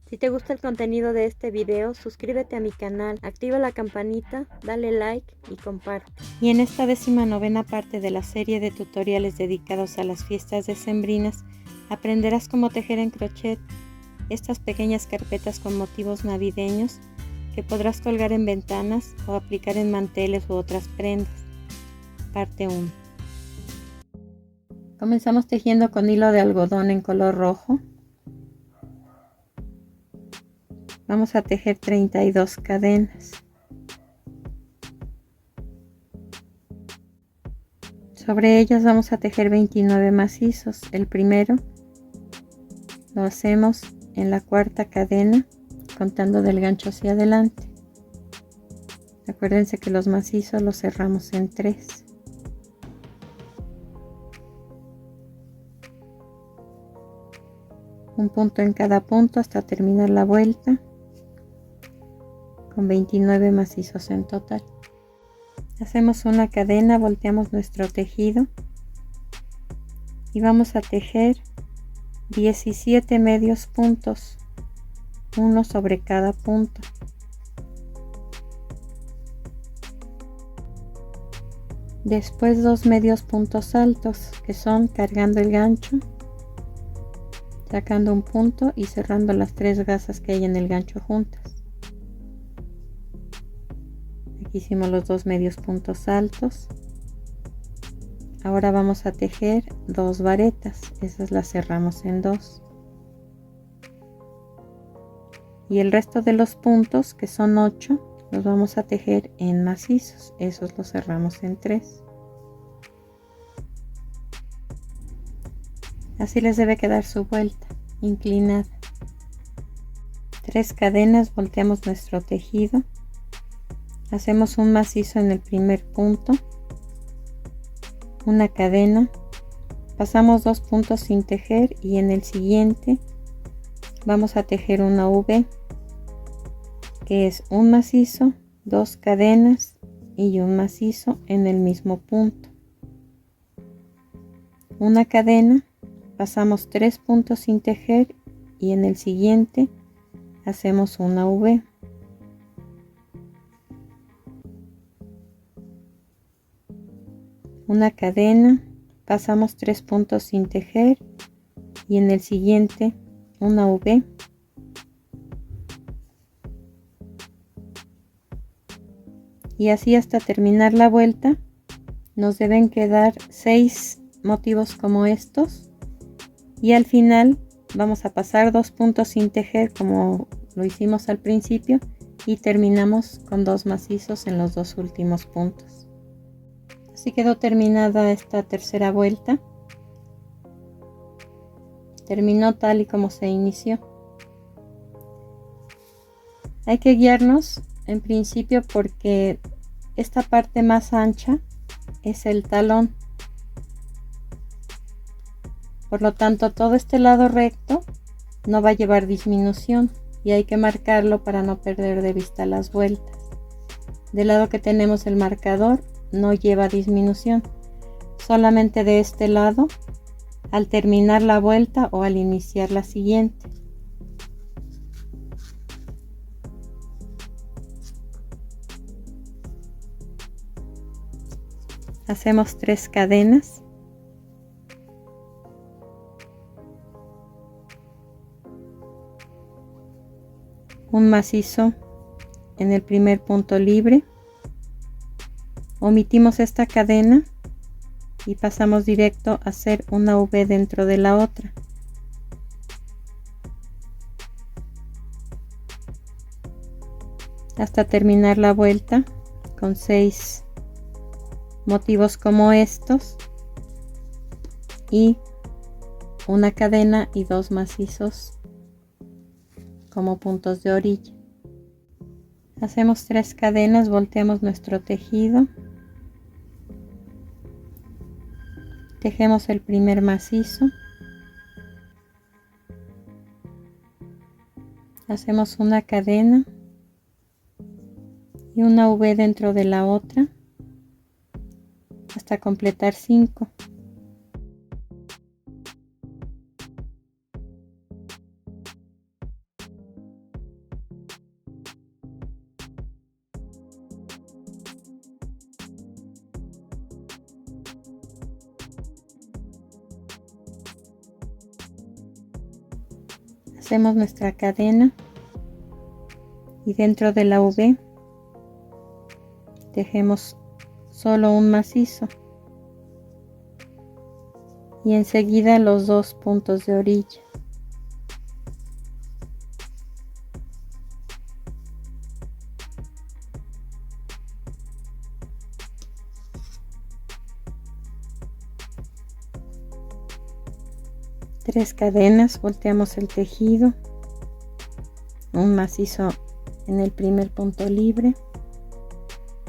Si te gusta el contenido de este video, suscríbete a mi canal, activa la campanita, dale like y comparte. Y en esta 19ª parte de la serie de tutoriales dedicados a las fiestas decembrinas, aprenderás cómo tejer en crochet estas pequeñas carpetas con motivos navideños que podrás colgar en ventanas o aplicar en manteles u otras prendas. Parte 1. Comenzamos tejiendo con hilo de algodón en color rojo. Vamos a tejer 32 cadenas. Sobre ellas vamos a tejer 29 macizos. El primero lo hacemos en la cuarta cadena, contando del gancho hacia adelante. Acuérdense que los macizos los cerramos en 3. Un punto en cada punto hasta terminar la vuelta, con 29 macizos en total. Hacemos una cadena, volteamos nuestro tejido y vamos a tejer 17 medios puntos, uno sobre cada punto. Después 2 medios puntos altos, que son cargando el gancho, sacando un punto y cerrando las 3 gasas que hay en el gancho juntas. Aquí hicimos los 2 medios puntos altos. Ahora vamos a tejer 2 varetas, esas las cerramos en 2. Y el resto de los puntos, que son 8, los vamos a tejer en macizos, esos los cerramos en 3. Así les debe quedar su vuelta inclinada. 3 cadenas, volteamos nuestro tejido, hacemos un macizo en el primer punto, una cadena, pasamos 2 puntos sin tejer y en el siguiente vamos a tejer una V, que es un macizo, 2 cadenas y un macizo en el mismo punto. Una cadena, pasamos 3 puntos sin tejer y en el siguiente hacemos una V. Una cadena, pasamos 3 puntos sin tejer y en el siguiente una V. Y así hasta terminar la vuelta. Nos deben quedar 6 motivos como estos y al final vamos a pasar 2 puntos sin tejer como lo hicimos al principio y terminamos con 2 macizos en los 2 últimos puntos. Así quedó terminada esta tercera vuelta. Terminó tal y como se inició. Hay que guiarnos en principio porque esta parte más ancha es el talón. Por lo tanto, todo este lado recto no va a llevar disminución y hay que marcarlo para no perder de vista las vueltas. Del lado que tenemos el marcador no lleva disminución, solamente de este lado al terminar la vuelta o al iniciar la siguiente. Hacemos 3 cadenas. Un macizo en el primer punto libre. Omitimos esta cadena y pasamos directo a hacer una V dentro de la otra. Hasta terminar la vuelta con 6 motivos como estos y una cadena y 2 macizos como puntos de orilla. Hacemos 3 cadenas, volteamos nuestro tejido, tejemos el primer macizo, hacemos una cadena y una V dentro de la otra hasta completar 5. Hacemos nuestra cadena y dentro de la V tejemos solo un macizo y enseguida los 2 puntos de orilla. Tres cadenas, volteamos el tejido, un macizo en el primer punto libre,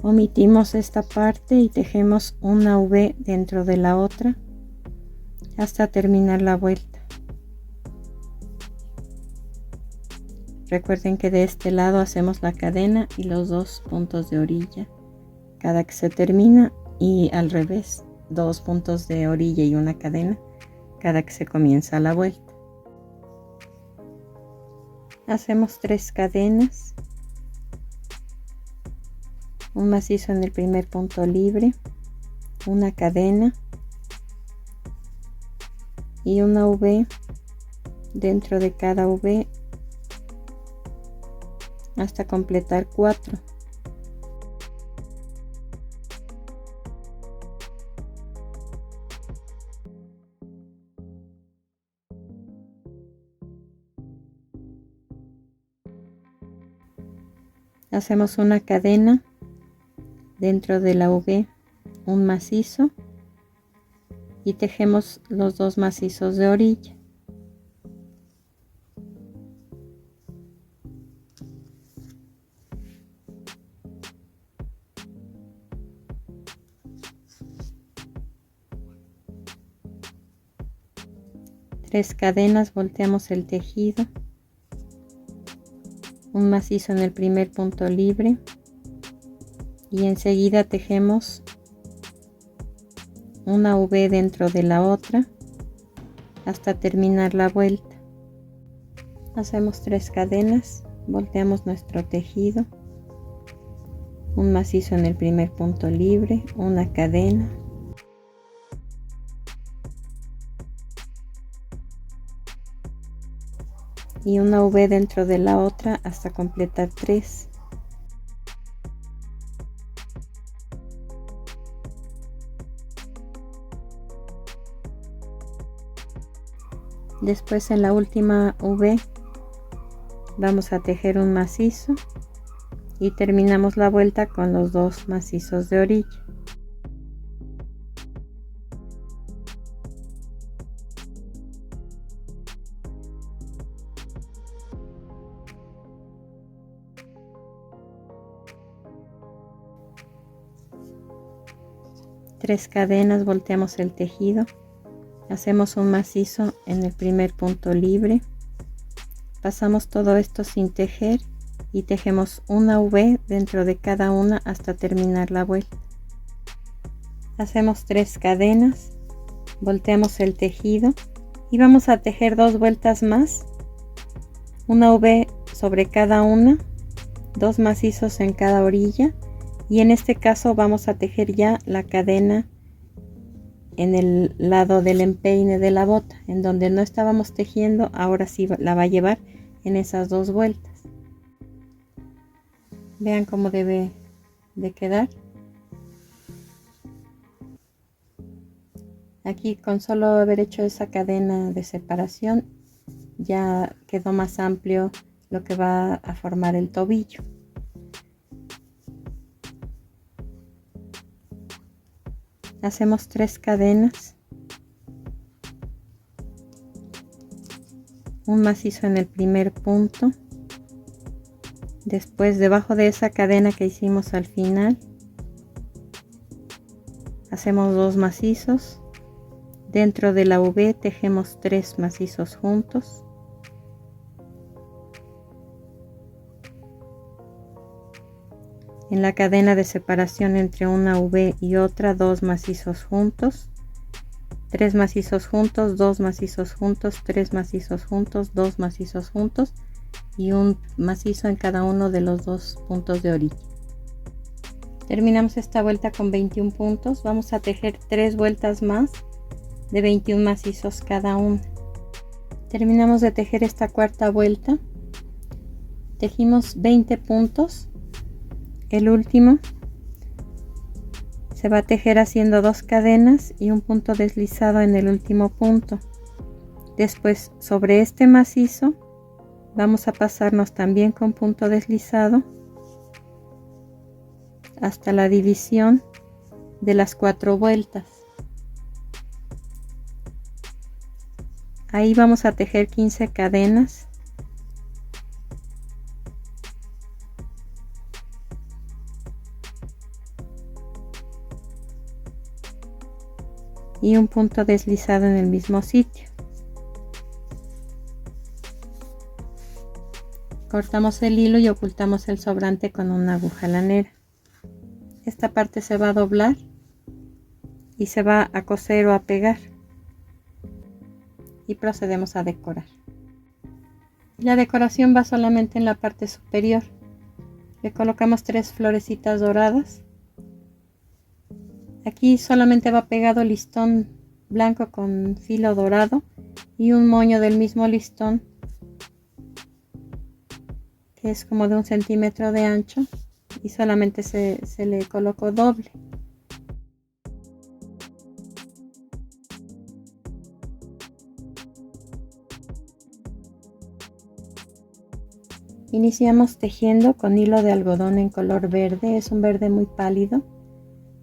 omitimos esta parte y tejemos una V dentro de la otra hasta terminar la vuelta. Recuerden que de este lado hacemos la cadena y los 2 puntos de orilla cada que se termina, y al revés, 2 puntos de orilla y una cadena cada que se comienza la vuelta. Hacemos 3 cadenas, un macizo en el primer punto libre, una cadena y una V dentro de cada V hasta completar 4. Hacemos una cadena dentro de la V, un macizo, y tejemos los 2 macizos de orilla. Tres cadenas, volteamos el tejido, un macizo en el primer punto libre y enseguida tejemos una V dentro de la otra hasta terminar la vuelta. Hacemos 3 cadenas, volteamos nuestro tejido, un macizo en el primer punto libre, una cadena y una V dentro de la otra hasta completar 3. Después en la última V vamos a tejer un macizo y terminamos la vuelta con los 2 macizos de orilla. Tres cadenas, volteamos el tejido, hacemos un macizo en el primer punto libre, pasamos todo esto sin tejer y tejemos una V dentro de cada una hasta terminar la vuelta. Hacemos 3 cadenas, volteamos el tejido y vamos a tejer 2 vueltas más, una V sobre cada una, 2 macizos en cada orilla, y en este caso vamos a tejer ya la cadena en el lado del empeine de la bota, en donde no estábamos tejiendo, ahora sí la va a llevar en esas 2 vueltas. Vean cómo debe de quedar. Aquí con solo haber hecho esa cadena de separación ya quedó más amplio lo que va a formar el tobillo. Hacemos 3 cadenas, un macizo en el primer punto, después debajo de esa cadena que hicimos al final hacemos 2 macizos, dentro de la V tejemos 3 macizos juntos, en la cadena de separación entre una V y otra 2 macizos juntos, 3 macizos juntos, 2 macizos juntos, 3 macizos juntos, 2 macizos juntos y un macizo en cada uno de los 2 puntos de orilla. Terminamos esta vuelta con 21 puntos. Vamos a tejer 3 vueltas más de 21 macizos cada una. Terminamos de tejer esta cuarta vuelta, tejimos 20 puntos. El último se va a tejer haciendo 2 cadenas y un punto deslizado en el último punto. Después, sobre este macizo vamos a pasarnos también con punto deslizado hasta la división de las 4 vueltas. Ahí vamos a tejer 15 cadenas. Y un punto deslizado en el mismo sitio. Cortamos el hilo y ocultamos el sobrante con una aguja lanera. Esta parte se va a doblar y se va a coser o a pegar. Y procedemos a decorar. La decoración va solamente en la parte superior. Le colocamos 3 florecitas doradas. Aquí solamente va pegado listón blanco con filo dorado y un moño del mismo listón que es como de 1 centímetro de ancho y solamente se le colocó doble. Iniciamos tejiendo con hilo de algodón en color verde, es un verde muy pálido,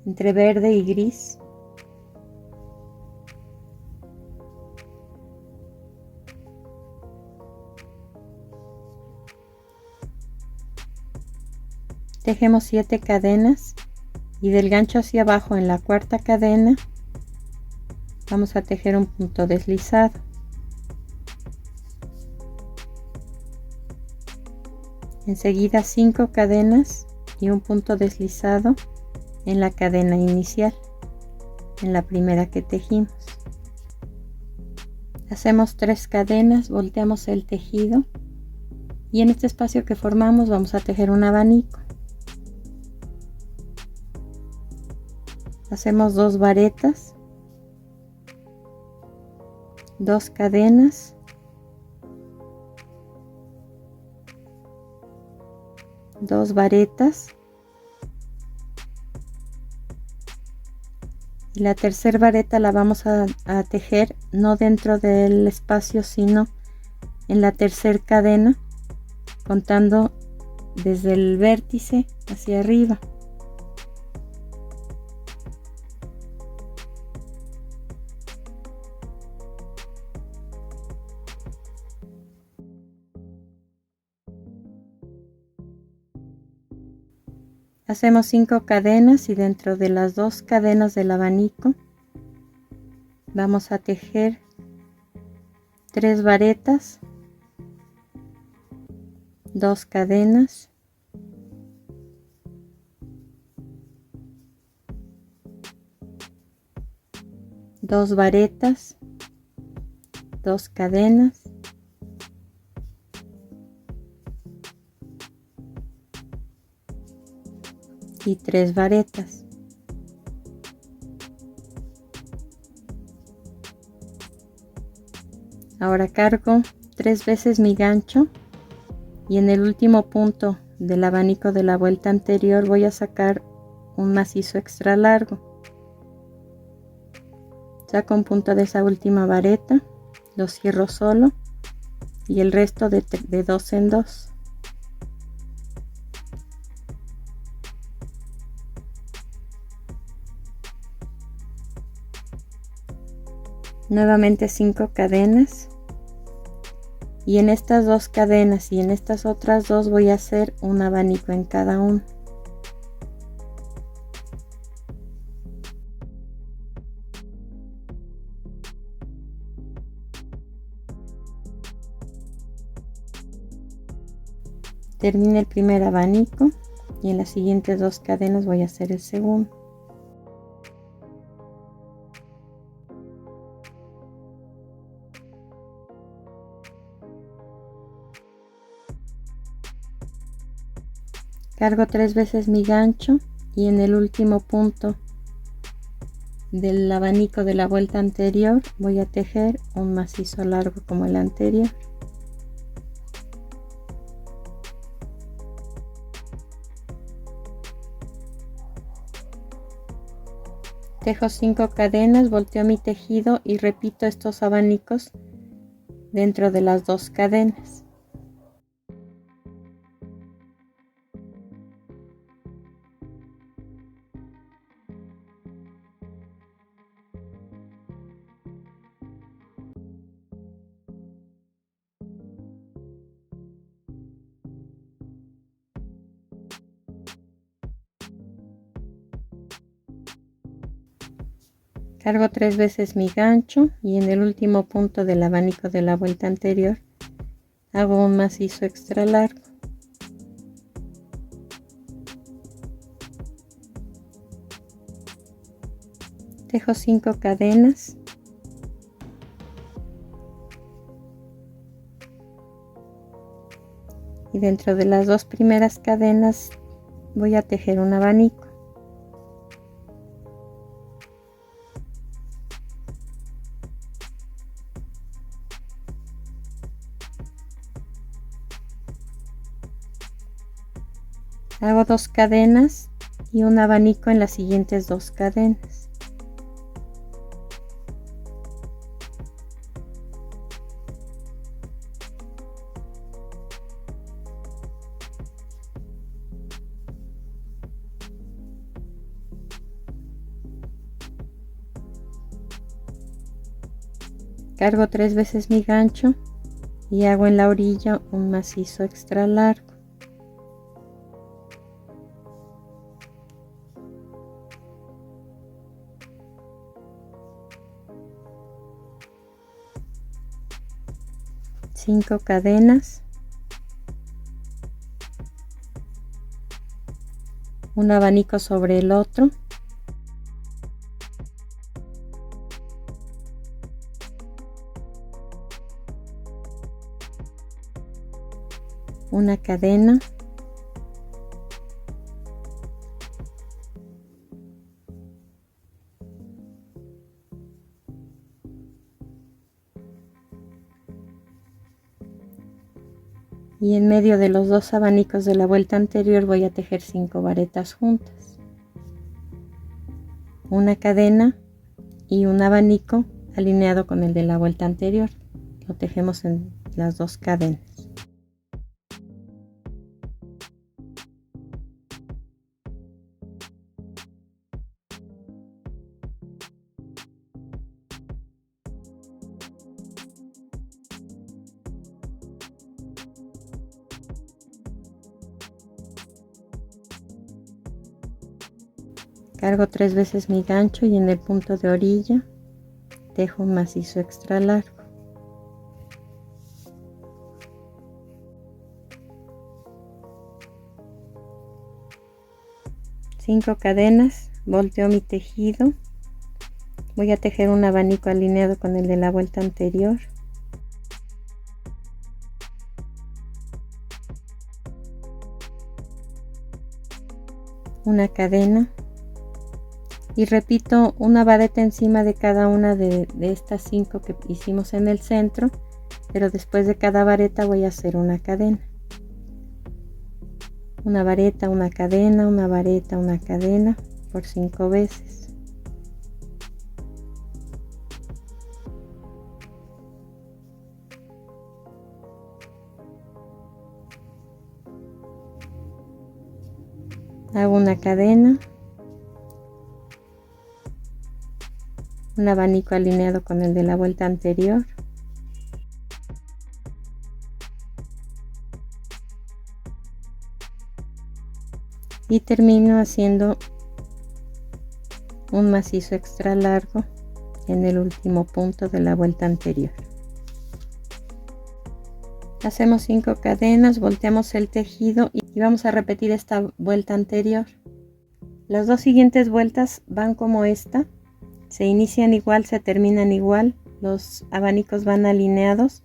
entre verde y gris. Tejemos 7 cadenas y del gancho hacia abajo en la cuarta cadena vamos a tejer un punto deslizado. Enseguida 5 cadenas y un punto deslizado en la cadena inicial, en la primera que tejimos. Hacemos 3 cadenas, volteamos el tejido y en este espacio que formamos vamos a tejer un abanico. Hacemos 2 varetas, 2 cadenas, dos varetas y la tercera vareta la vamos a tejer no dentro del espacio sino en la tercera cadena, contando desde el vértice hacia arriba. Hacemos 5 cadenas y dentro de las 2 cadenas del abanico vamos a tejer 3 varetas, 2 cadenas, dos varetas, 2 cadenas, y 3 varetas. Ahora cargo 3 veces mi gancho y en el último punto del abanico de la vuelta anterior voy a sacar un macizo extra largo. Saco un punto de esa última vareta, lo cierro solo y el resto de 2 en 2. Nuevamente 5 cadenas y en estas 2 cadenas y en estas otras 2 voy a hacer un abanico en cada uno. Termine el primer abanico y en las siguientes 2 cadenas voy a hacer el segundo. Cargo 3 veces mi gancho y en el último punto del abanico de la vuelta anterior voy a tejer un macizo largo como el anterior. Tejo 5 cadenas, volteo mi tejido y repito estos abanicos dentro de las 2 cadenas. Cargo 3 veces mi gancho y en el último punto del abanico de la vuelta anterior hago un macizo extra largo. Tejo 5 cadenas. Y dentro de las 2 primeras cadenas voy a tejer un abanico. Hago 2 cadenas y un abanico en las siguientes 2 cadenas. Cargo 3 veces mi gancho y hago en la orilla un macizo extra largo. Cinco cadenas, un abanico sobre el otro, una cadena, y en medio de los 2 abanicos de la vuelta anterior voy a tejer 5 varetas juntas, una cadena y un abanico alineado con el de la vuelta anterior. Lo tejemos en las 2 cadenas. Cargo 3 veces mi gancho y en el punto de orilla tejo un macizo extra largo. Cinco cadenas, volteo mi tejido, voy a tejer un abanico alineado con el de la vuelta anterior. Una cadena y repito una vareta encima de cada una de estas 5 que hicimos en el centro, pero después de cada vareta voy a hacer una cadena. Una vareta, una cadena, una vareta, una cadena por 5 veces. Hago una cadena, un abanico alineado con el de la vuelta anterior, y termino haciendo un macizo extra largo en el último punto de la vuelta anterior. Hacemos 5 cadenas, volteamos el tejido y vamos a repetir esta vuelta anterior. Las 2 siguientes vueltas van como esta, se inician igual, se terminan igual, los abanicos van alineados,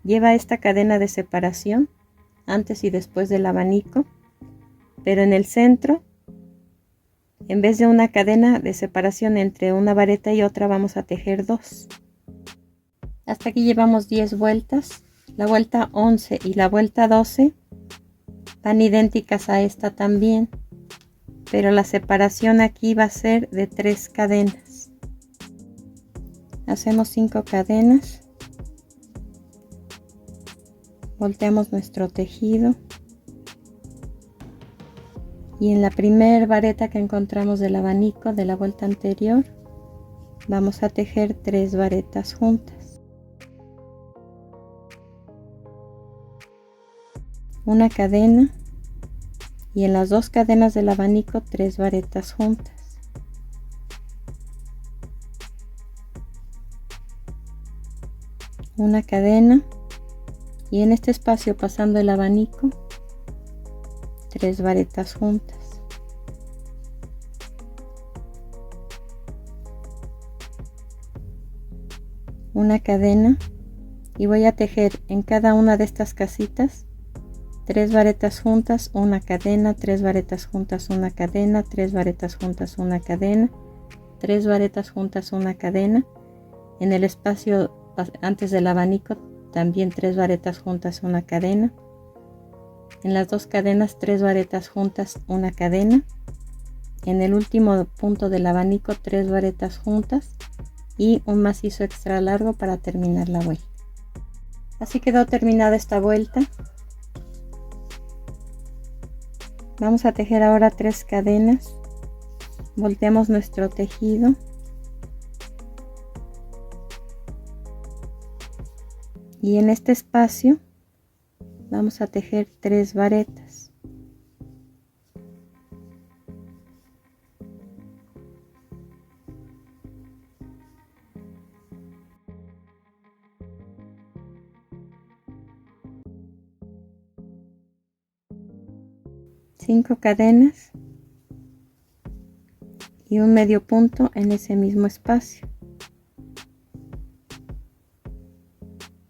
lleva esta cadena de separación antes y después del abanico, pero en el centro En vez de una cadena de separación entre una vareta y otra, vamos a tejer 2. Hasta aquí llevamos 10 vueltas. La vuelta 11 y la vuelta 12 van idénticas a esta también, pero la separación aquí va a ser de 3 cadenas. Hacemos 5 cadenas, volteamos nuestro tejido y en la primera vareta que encontramos del abanico de la vuelta anterior vamos a tejer 3 varetas juntas, una cadena, y en las 2 cadenas del abanico 3 varetas juntas, una cadena, y en este espacio pasando el abanico 3 varetas juntas, una cadena, y voy a tejer en cada una de estas casitas 3 varetas juntas, una cadena, 3 varetas juntas, una cadena, 3 varetas juntas, una cadena, 3 varetas juntas, una cadena. En el espacio antes del abanico también 3 varetas juntas, una cadena. En las 2 cadenas 3 varetas juntas, una cadena. En el último punto del abanico 3 varetas juntas y un macizo extra largo para terminar la vuelta. Así quedó terminada esta vuelta. Vamos a tejer ahora 3 cadenas, volteamos nuestro tejido y en este espacio vamos a tejer 3 varetas. Cinco cadenas y un medio punto en ese mismo espacio.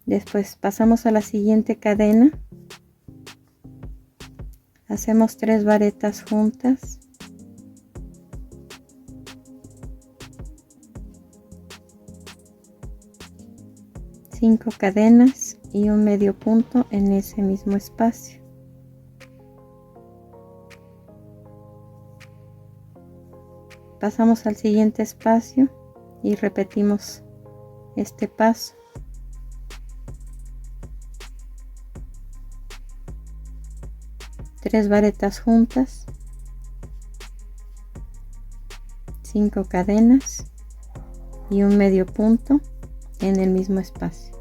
Después pasamos a la siguiente cadena, hacemos 3 varetas juntas, cinco cadenas y un medio punto en ese mismo espacio. Pasamos al siguiente espacio y repetimos este paso. Tres varetas juntas, 5 cadenas y un medio punto en el mismo espacio,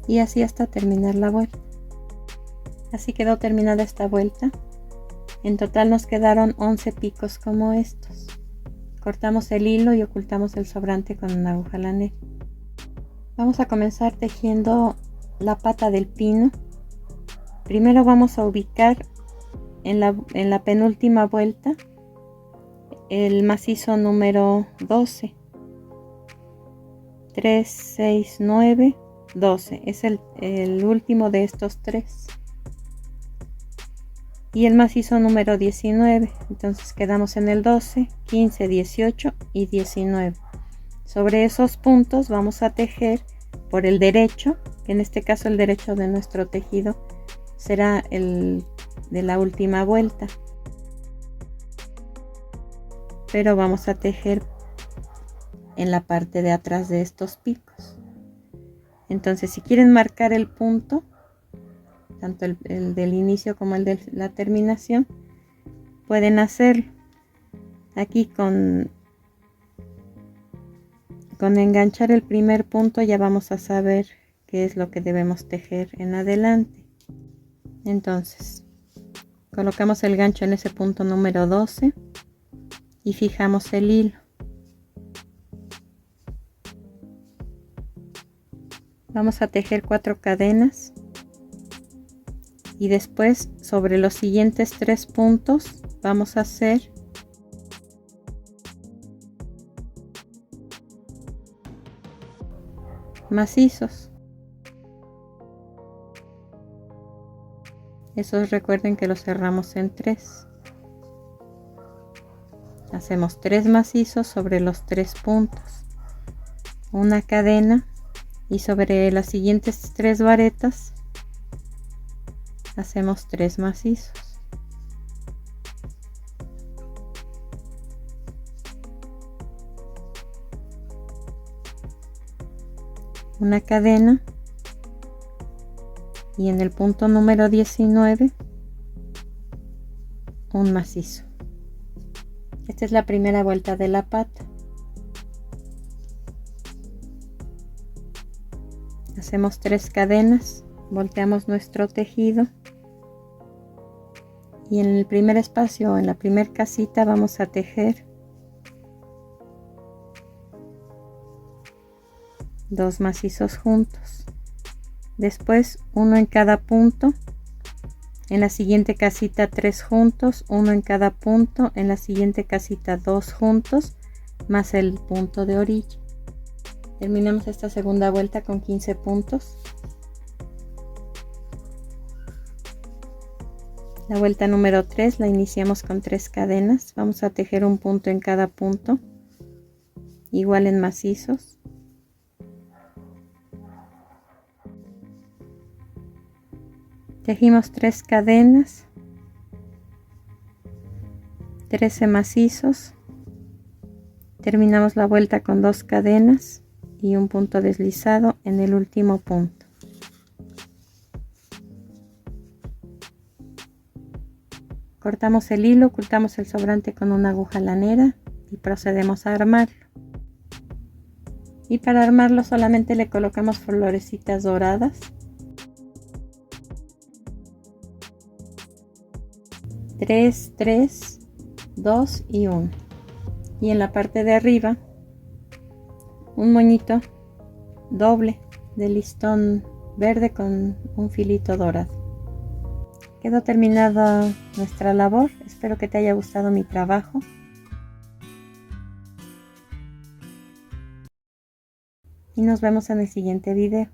y así hasta terminar la vuelta. Así quedó terminada esta vuelta. En total nos quedaron 11 picos como estos. Cortamos el hilo y ocultamos el sobrante con una aguja lanera. Vamos a comenzar tejiendo la pata del pino. Primero vamos a ubicar en la penúltima vuelta el macizo número 12. 3, 6, 9, 12. Es el último de estos 3. Y el macizo número 19. Entonces quedamos en el 12, 15, 18 y 19. Sobre esos puntos vamos a tejer por el derecho, que en este caso el derecho de nuestro tejido será el de la última vuelta, pero vamos a tejer en la parte de atrás de estos picos. Entonces, si quieren marcar el punto, tanto el del inicio como el de la terminación, pueden hacerlo. Aquí con enganchar el primer punto ya vamos a saber qué es lo que debemos tejer en adelante. Entonces colocamos el gancho en ese punto número 12 y fijamos el hilo. Vamos a tejer 4 cadenas y después sobre los siguientes 3 puntos vamos a hacer macizos. Esos recuerden que los cerramos en 3. Hacemos 3 macizos sobre los 3 puntos, una cadena, y sobre las siguientes 3 varetas hacemos 3 macizos. Una cadena, y en el punto número 19 un macizo. Esta es la primera vuelta de la pata. Hacemos 3 cadenas, volteamos nuestro tejido y en el primer espacio, en la primera casita, vamos a tejer 2 macizos juntos, después uno en cada punto, en la siguiente casita 3 juntos, uno en cada punto, en la siguiente casita 2 juntos, más el punto de orilla. Terminamos esta segunda vuelta con 15 puntos. La vuelta número 3 la iniciamos con 3 cadenas, vamos a tejer un punto en cada punto, igual en macizos. Tejimos 3 cadenas, 13 macizos, terminamos la vuelta con 2 cadenas y un punto deslizado en el último punto. Cortamos el hilo, ocultamos el sobrante con una aguja lanera y procedemos a armarlo. Y para armarlo solamente le colocamos florecitas doradas. 3, 3, 2 y 1. Y en la parte de arriba un moñito doble de listón verde con un filito dorado. Quedó terminada nuestra labor. Espero que te haya gustado mi trabajo. Y nos vemos en el siguiente video.